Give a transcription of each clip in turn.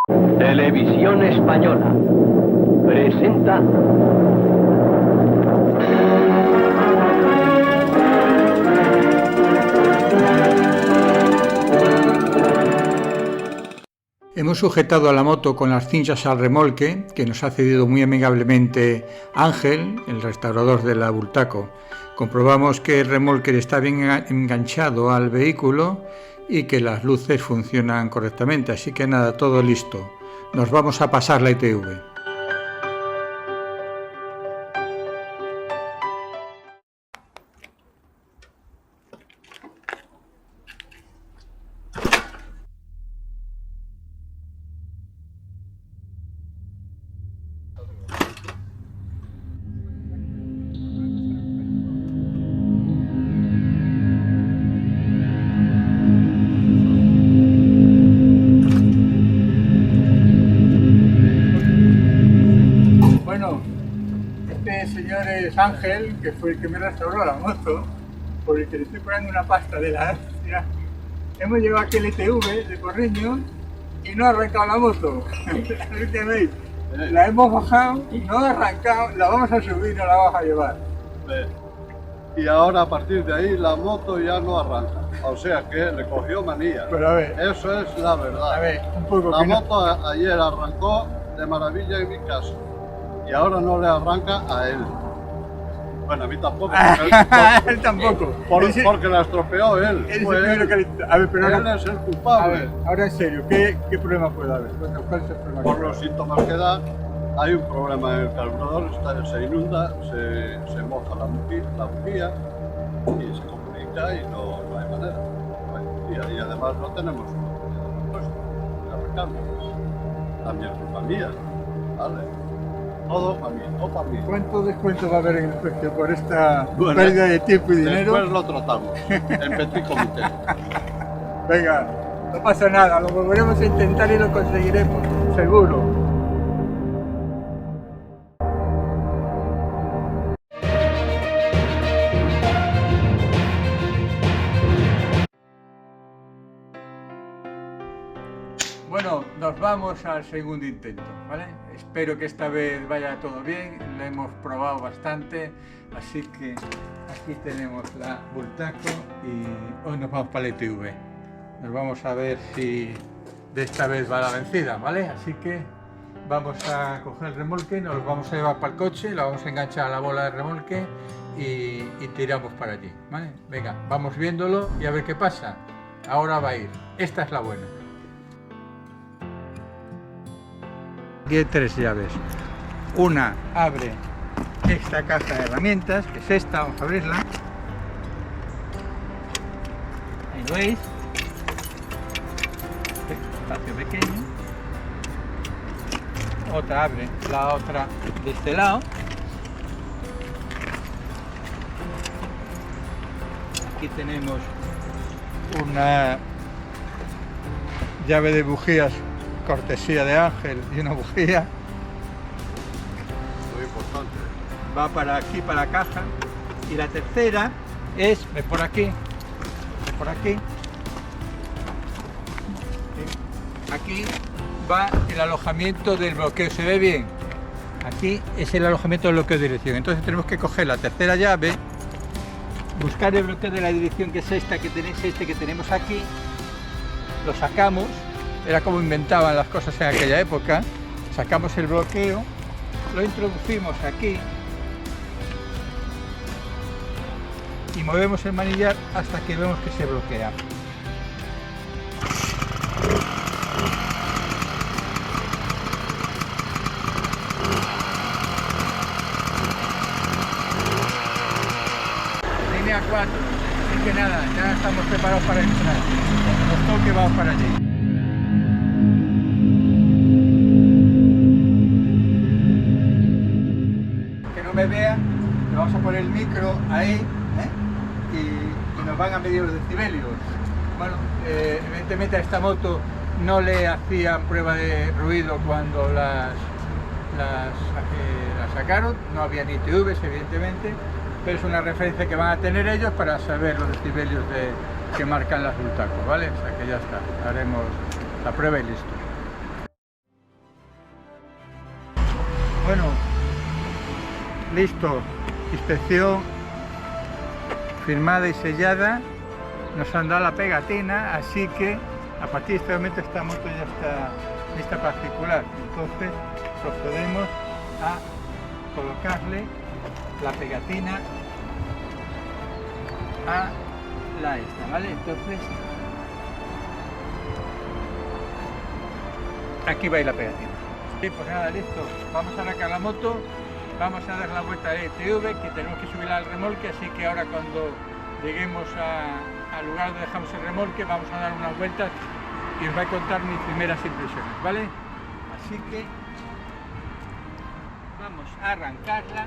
Televisión Española presenta Hemos sujetado a la moto con las cinchas al remolque que nos ha cedido muy amigablemente Ángel, el restaurador de la Bultaco. Comprobamos que el remolque está bien enganchado al vehículo y que las luces funcionan correctamente, así que nada, todo listo. Nos vamos a pasar la ITV. Bueno, este señor es Ángel, que fue el que me restauró la moto, porque le estoy poniendo una pasta de la hostia. Hemos llevado aquí el ITV de Porriño y no ha arrancado la moto. La hemos bajado, no ha arrancado, la vamos a subir, no la vamos a llevar. Y ahora a partir de ahí la moto ya no arranca, o sea que le cogió manía. Pero a ver, eso es la verdad. A ver, un poco la que no... moto ayer arrancó de maravilla en mi casa y ahora no le arranca a él. Bueno, a mí tampoco. Él tampoco. Porque la estropeó él. A ver, pero él es el culpable. A ver, ahora en serio, ¿qué problema puede haber? ¿Cuál es el problema? Por los síntomas que da, hay un problema en el carburador, se inunda, se moja la bujía y se comunica y no hay manera. Y además no tenemos puesto, arrancando. También es culpa mía, ¿vale? Todo para mí, todo para mí. ¿Cuánto descuento va a haber en el precio por esta pérdida de tiempo y dinero? Después lo tratamos, en petit comité. Venga, no pasa nada, lo volveremos a intentar y lo conseguiremos, seguro. Bueno, nos vamos al segundo intento, ¿vale? Espero que esta vez vaya todo bien, lo hemos probado bastante, así que aquí tenemos la Bultaco y hoy nos vamos para la ITV. Nos vamos a ver si de esta vez va la vencida, ¿vale? Así que vamos a coger el remolque, nos lo vamos a llevar para el coche, lo vamos a enganchar a la bola de remolque y tiramos para allí, ¿vale? Venga, vamos viéndolo y a ver qué pasa. Ahora va a ir, esta es la buena. Aquí hay tres llaves. Una abre esta caja de herramientas, que es esta, vamos a abrirla. Ahí lo veis. Espacio pequeño. Otra abre la otra de este lado. Aquí tenemos una llave de bujías cortesía de Ángel y una bujía. Muy importante. Va para aquí, para la caja. Y la tercera es, ve por aquí, por aquí. Aquí va el alojamiento del bloqueo, ¿se ve bien? Aquí es el alojamiento del bloqueo de dirección. Entonces tenemos que coger la tercera llave, buscar el bloqueo de la dirección, que es esta que tenéis, que tenemos aquí, lo sacamos. Era como inventaban las cosas en aquella época. Sacamos el bloqueo, lo introducimos aquí y movemos el manillar hasta que vemos que se bloquea. Línea 4, así que nada, ya estamos preparados para entrar. Cuando nos toque vamos para allí. Me vea, le vamos a poner el micro ahí y nos van a medir los decibelios. Bueno, evidentemente a esta moto no le hacían prueba de ruido cuando la sacaron, no había ni ITVs evidentemente, pero es una referencia que van a tener ellos para saber los decibelios que marcan las Bultaco, ¿vale? O sea que ya está, haremos la prueba y listo. Bueno, listo, inspección firmada y sellada, nos han dado la pegatina, así que a partir de este momento esta moto ya está lista para circular. Entonces procedemos a colocarle la pegatina a la esta, ¿vale? Entonces aquí va a ir la pegatina. Y pues nada, listo, vamos a arrancar la moto, vamos a dar la vuelta al ETV, que tenemos que subirla al remolque, así que ahora cuando lleguemos al lugar donde dejamos el remolque vamos a dar unas vueltas y os voy a contar mis primeras impresiones, ¿vale? Así que vamos a arrancarla.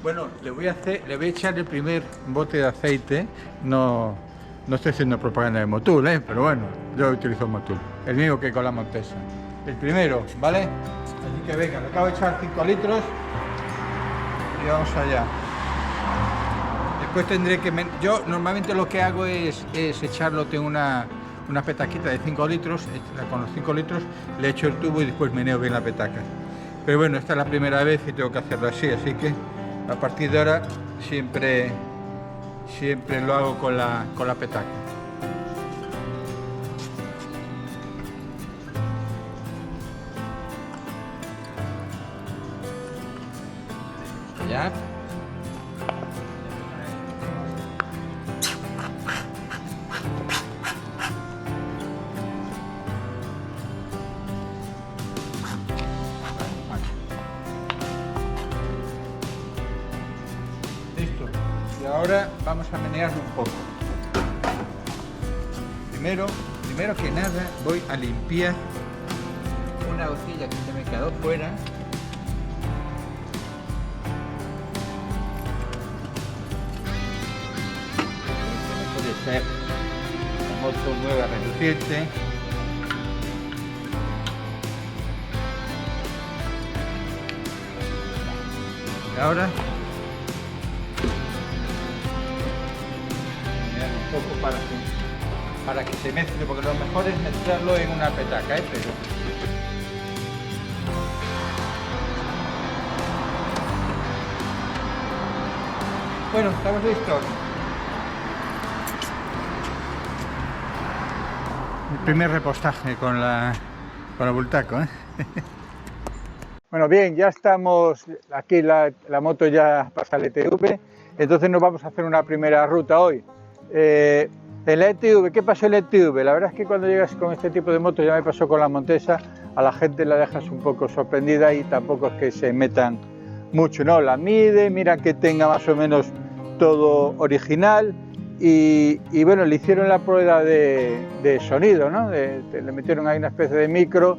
Bueno, le voy a echar el primer bote de aceite. No estoy haciendo propaganda de Motul, pero bueno, yo utilizo Motul, el mismo que con la Montesa. El primero, ¿vale? Así que venga, le acabo de echar 5 litros y vamos allá. Después tendré que... Yo normalmente lo que hago es echarlo, tengo una petaquita de 5 litros, con los 5 litros le echo el tubo y después meneo bien la petaca. Pero bueno, esta es la primera vez y tengo que hacerlo así que a partir de ahora siempre lo hago con la petaca. Ya. Listo. Y ahora vamos a menearlo un poco. Primero que nada voy a limpiar una hojilla que se me quedó fuera. Puede ser la moto nueva reluciente. Y ahora un poco para que se mezcle, porque lo mejor es mezclarlo en una petaca, pero bueno, estamos listos. El primer repostaje con la Bultaco, Bueno, bien, ya estamos aquí, la moto ya pasa al ETV, entonces nos vamos a hacer una primera ruta hoy. El ETV, ¿qué pasó el ETV? La verdad es que cuando llegas con este tipo de motos, ya me pasó con la Montesa, a la gente la dejas un poco sorprendida y tampoco es que se metan mucho, ¿no? La mide, mira que tenga más o menos todo original y bueno, le hicieron la prueba de sonido, ¿no? Le metieron ahí una especie de micro,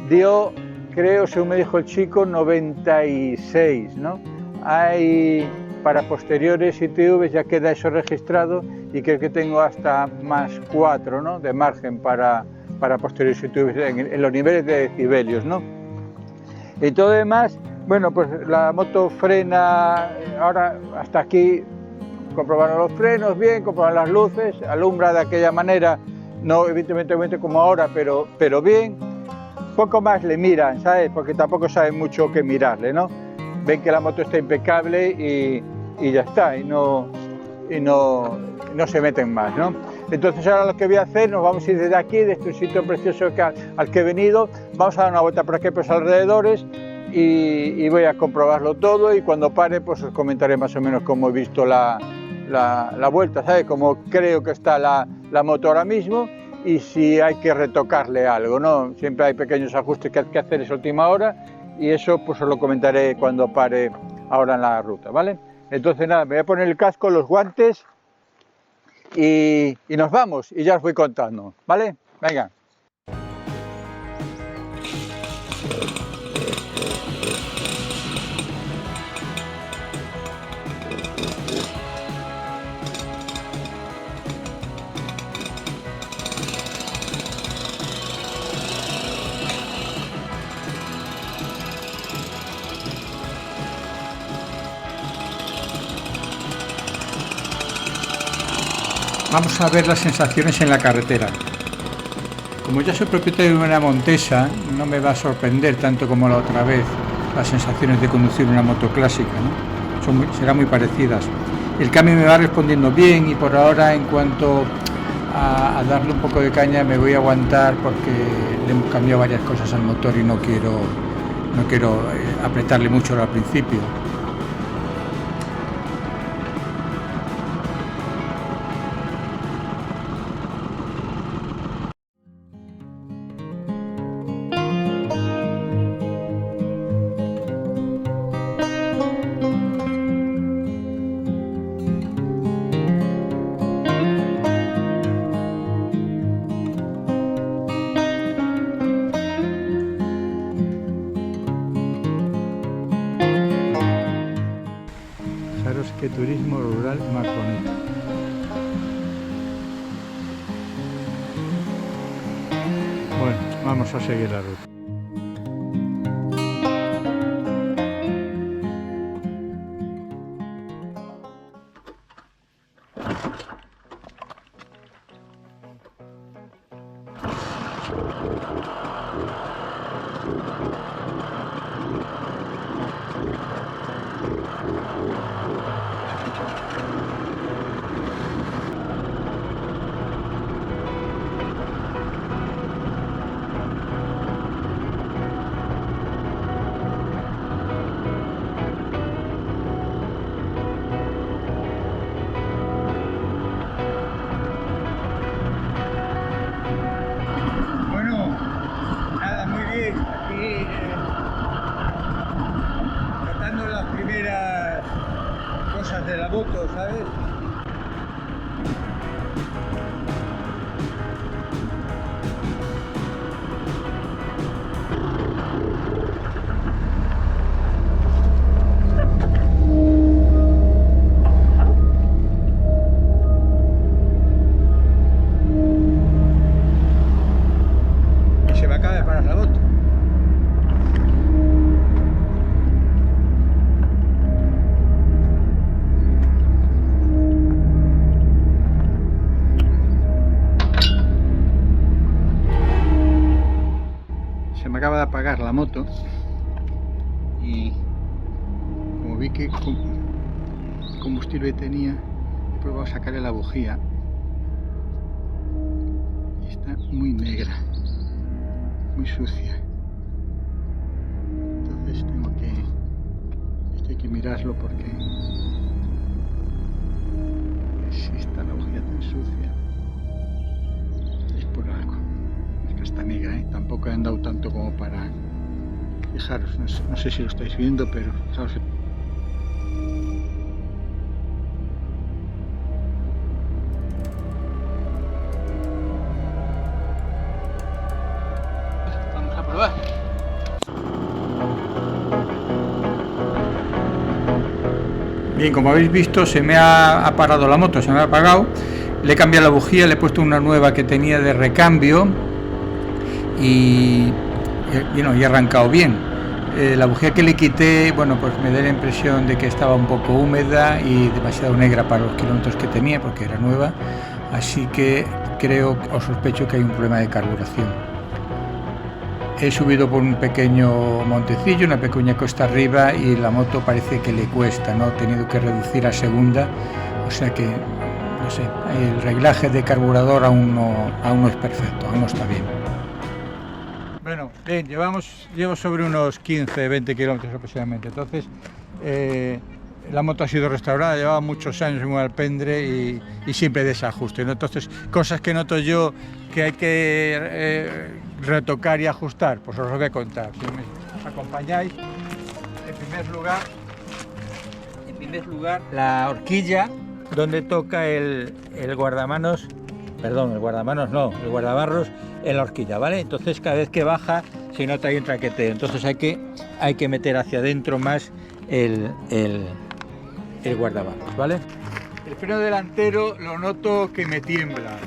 dio, creo, según me dijo el chico, 96, ¿no? Hay para posteriores ITVs ya queda eso registrado y creo que tengo hasta más 4, ¿no? De margen para posteriores ITVs en los niveles de decibelios, ¿no? Y todo demás, bueno, pues la moto frena, ahora hasta aquí comprobaron los frenos bien, comprobaron las luces, alumbra de aquella manera, no evidentemente como ahora, pero bien. Poco más le miran, ¿sabes? Porque tampoco saben mucho qué mirarle, ¿no? Ven que la moto está impecable y ya está, y no se meten más, ¿no? Entonces ahora lo que voy a hacer, nos vamos a ir desde aquí, de este sitio precioso al que he venido, vamos a dar una vuelta por aquí, por los alrededores, y voy a comprobarlo todo, y cuando pare pues os comentaré más o menos cómo he visto la vuelta, ¿sabes? Cómo creo que está la moto ahora mismo, y si hay que retocarle algo, ¿no? Siempre hay pequeños ajustes que hay que hacer esa última hora, y eso pues os lo comentaré cuando pare ahora en la ruta, ¿vale? Entonces nada, me voy a poner el casco, los guantes y nos vamos, y ya os voy contando, ¿vale? Venga. vamos a ver las sensaciones en la carretera. Como ya soy propietario de una Montesa, no me va a sorprender tanto como la otra vez las sensaciones de conducir una moto clásica, ¿no? Serán muy parecidas. El cambio me va respondiendo bien y por ahora, en cuanto a darle un poco de caña, me voy a aguantar porque le hemos cambiado varias cosas al motor y no quiero apretarle mucho al principio. Fijaros qué turismo rural más bonito. Bueno, vamos a seguir la ruta. Tratando las primeras cosas de la moto, ¿sabes? Y se me acaba de parar la moto. Se me acaba de apagar la moto y como vi que combustible tenía, he probado a sacarle la bujía y está muy negra, muy sucia. Entonces esto hay que mirarlo porque si está la bujía tan sucia es por algo. Está negra, tampoco he andado tanto como para fijaros, no sé si lo estáis viendo, pero fijaros. Vamos a probar. Bien, como habéis visto, se me ha parado la moto, se me ha apagado. Le he cambiado la bujía, le he puesto una nueva que tenía de recambio y bueno, y he arrancado bien. La bujía que le quité, bueno, pues me da la impresión de que estaba un poco húmeda y demasiado negra para los kilómetros que tenía, porque era nueva, así que creo o sospecho que hay un problema de carburación. He subido por un pequeño montecillo, una pequeña cuesta arriba, y la moto parece que le cuesta, ¿no? He tenido que reducir a segunda, o sea que, no sé, el reglaje de carburador aún no es perfecto, aún no está bien. Bueno, bien, llevo sobre unos 15-20 kilómetros aproximadamente, entonces la moto ha sido restaurada, llevaba muchos años en un alpendre y siempre desajuste, ¿no? Entonces, cosas que noto yo que hay que retocar y ajustar, pues os lo voy a contar. Si me acompañáis, en primer lugar, la horquilla donde toca el guardamanos, perdón, el guardabarros en la horquilla, ¿vale? Entonces cada vez que baja se nota ahí un traqueteo, entonces hay que meter hacia adentro más el guardabarros, ¿vale? El freno delantero lo noto que me tiembla.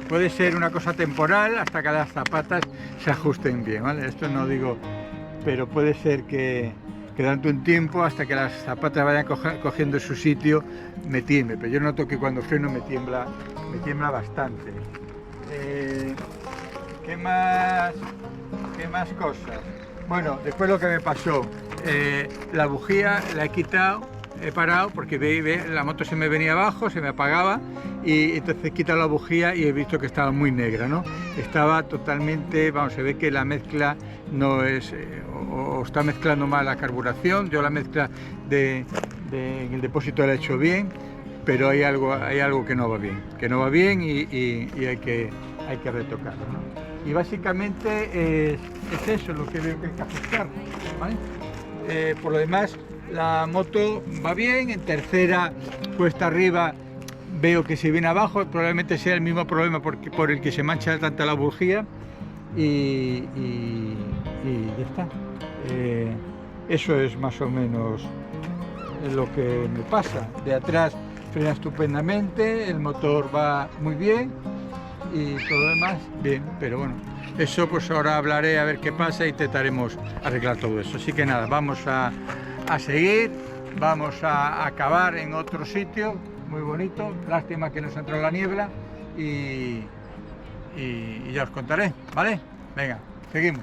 Puede ser una cosa temporal hasta que las zapatas se ajusten bien, ¿vale? Esto no digo, pero puede ser que quedando un tiempo hasta que las zapatas vayan cogiendo su sitio, me tiemble. Pero yo noto que cuando freno me tiembla bastante. ¿Qué más cosas? Bueno, después lo que me pasó, la bujía la he quitado, he parado porque la moto se me venía abajo, se me apagaba, y entonces he quitado la bujía y he visto que estaba muy negra, ¿no? Estaba totalmente, vamos, se ve que la mezcla no es, o está mezclando mal la carburación. Yo la mezcla en el depósito la he hecho bien, pero hay algo que no va bien, y hay que retocarlo, ¿no? Y básicamente es eso lo que veo que hay que ajustar, ¿vale? Por lo demás, la moto va bien. En tercera, cuesta arriba, veo que se viene abajo, probablemente sea el mismo problema por el que se mancha tanta la bujía, y ya está. Eso es más o menos lo que me pasa. De atrás frena estupendamente, el motor va muy bien y todo lo demás bien, pero bueno, eso pues ahora hablaré a ver qué pasa e intentaremos arreglar todo eso. Así que nada, vamos a seguir, vamos a acabar en otro sitio muy bonito. Lástima que nos entró la niebla, y ya os contaré, ¿vale? Venga, seguimos.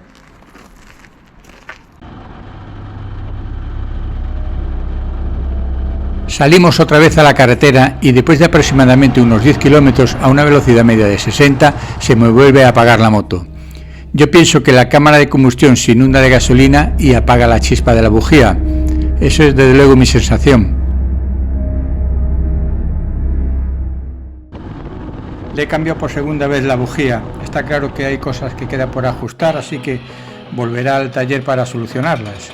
Salimos otra vez a la carretera y después de aproximadamente unos 10 kilómetros a una velocidad media de 60 se me vuelve a apagar la moto. Yo pienso que la cámara de combustión se inunda de gasolina y apaga la chispa de la bujía. Eso es desde luego mi sensación. Le he cambiado por segunda vez la bujía. Está claro que hay cosas que queda por ajustar, así que volverá al taller para solucionarlas.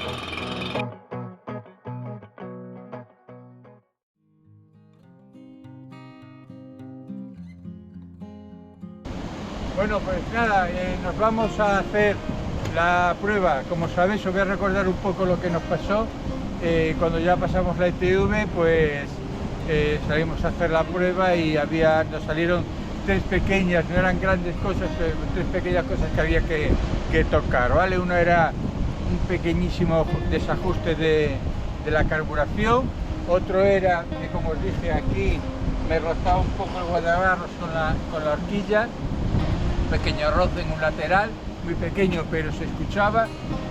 Bueno, pues nada, nos vamos a hacer la prueba. Como sabéis, os voy a recordar un poco lo que nos pasó. Cuando ya pasamos la ITV, pues salimos a hacer la prueba y nos salieron tres pequeñas, no eran grandes cosas, pero tres pequeñas cosas que había que tocar, ¿vale? Uno era un pequeñísimo desajuste de la carburación, otro era que, como os dije, aquí me rozaba un poco el guardabarros con la horquilla, un pequeño roce en un lateral, muy pequeño pero se escuchaba,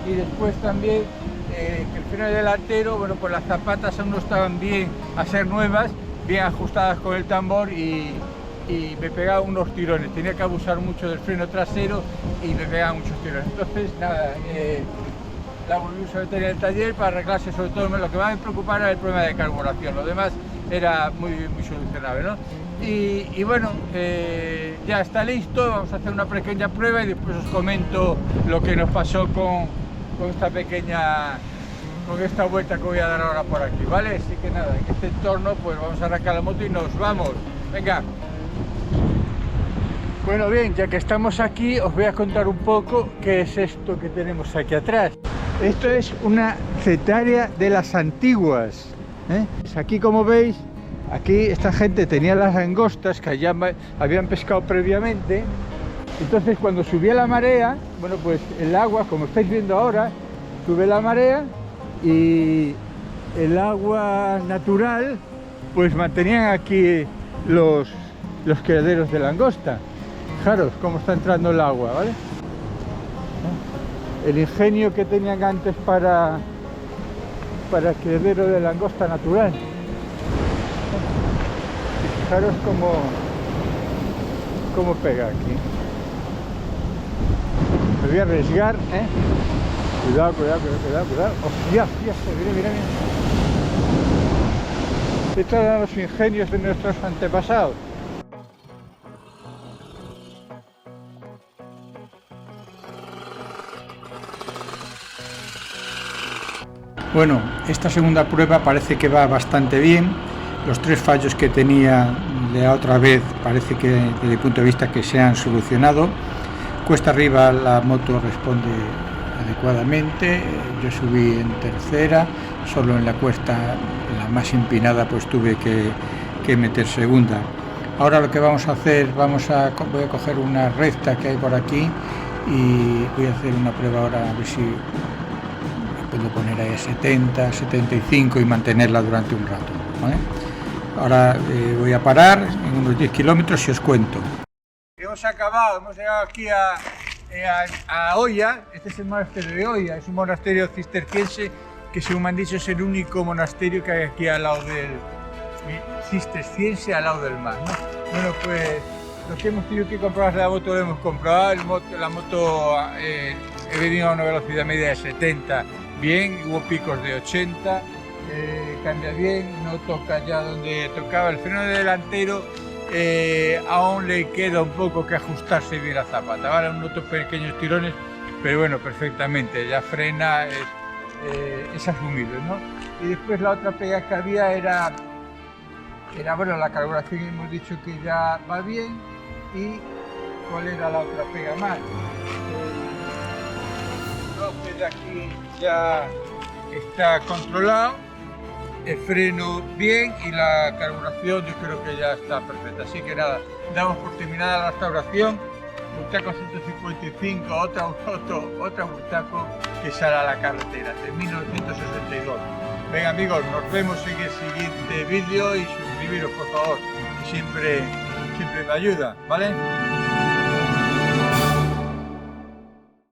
y después también que el freno delantero, bueno, pues las zapatas aún no estaban bien, a ser nuevas, bien ajustadas con el tambor, y me pegaba unos tirones. Tenía que abusar mucho del freno trasero y me pegaba muchos tirones. Entonces, nada, la volví a meter en el taller para arreglarse. Sobre todo lo que más me preocupaba era el problema de carburación, lo demás era muy solucionable, ¿no? Y bueno, ya está listo, vamos a hacer una pequeña prueba y después os comento lo que nos pasó con esta vuelta que voy a dar ahora por aquí, ¿vale? Así que nada, en este entorno pues vamos a arrancar la moto y nos vamos. Venga. Bueno, bien, ya que estamos aquí, os voy a contar un poco qué es esto que tenemos aquí atrás. Esto es una cetaria de las antiguas, ¿eh? Aquí, como veis, aquí esta gente tenía las langostas que allá habían pescado previamente. Entonces, cuando subía la marea, bueno, pues el agua, como estáis viendo ahora, sube la marea y el agua natural, pues mantenían aquí los criaderos de langosta. Fijaros cómo está entrando el agua, ¿vale? El ingenio que tenían antes para el criadero de langosta natural. Y fijaros cómo pega aquí. Me voy a arriesgar, ¿eh? Cuidado. ¡Hostia! Mira. Estos eran los ingenios de nuestros antepasados. Bueno, esta segunda prueba parece que va bastante bien. Los tres fallos que tenía de la otra vez parece que desde mi punto de vista que se han solucionado. Cuesta arriba la moto responde adecuadamente. Yo subí en tercera, solo en la cuesta, la más empinada, pues tuve que meter segunda. Ahora lo que vamos a hacer, voy a coger una recta que hay por aquí y voy a hacer una prueba ahora a ver si puedo poner ahí a 70, 75 y mantenerla durante un rato, ¿vale? Ahora voy a parar en unos 10 kilómetros y os cuento. Hemos llegado aquí a Oia. Este es el monasterio de Oia, es un monasterio cisterciense que, según me han dicho, es el único monasterio que hay aquí al lado del cisterciense, al lado del mar, ¿no? Bueno, pues lo que hemos tenido que comprobar la moto lo hemos comprobado. La moto he venido a una velocidad media de 70, bien, hubo picos de 80, cambia bien, no toca ya donde tocaba. El freno delantero aún le queda un poco que ajustarse bien la zapata, ¿vale? Noto pequeños tirones, pero bueno, perfectamente, ya frena, es asumible, ¿no? Y después la otra pega que había era bueno, la carburación hemos dicho que ya va bien. ¿Y cuál era la otra pega más? El de aquí ya está controlado, el freno bien y la carburación yo creo que ya está perfecta. Así que nada, damos por terminada la restauración. Bultaco 155, otra Bultaco que sale a la carretera de 1962. Venga amigos, nos vemos en el siguiente vídeo y suscribiros por favor, que siempre me ayuda, ¿vale?